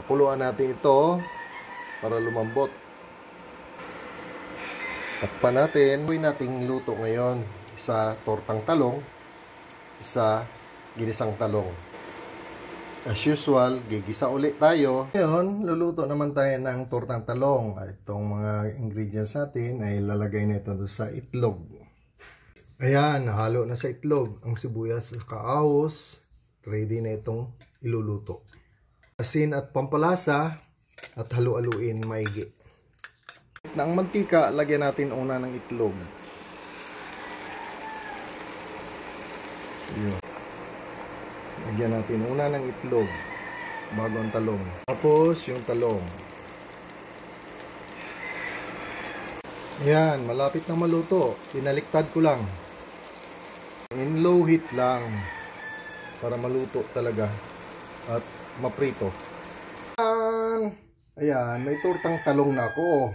Pakuluan natin ito para lumambot. Takpan natin. Gawin nating luto ngayon. Isa tortang talong, isa ginisang talong. As usual, gigisa ulit tayo. Ngayon, luluto naman tayo ng tortang talong. Itong mga ingredients natin ay lalagay na ito sa itlog. Ayan, nahalo na sa itlog ang sibuyas at kaawos. Ready na itong iluluto. Asin at pampalasa at halu-haluin maigi. Na ang mantika, lagyan natin una ng itlog. Yun. Lagyan natin una ng itlog bago ang talong. Tapos yung talong. Ayan, malapit na maluto. Pinaliktad ko lang. In low heat lang para maluto talaga at maprito. Ayan, may tortang talong na ako.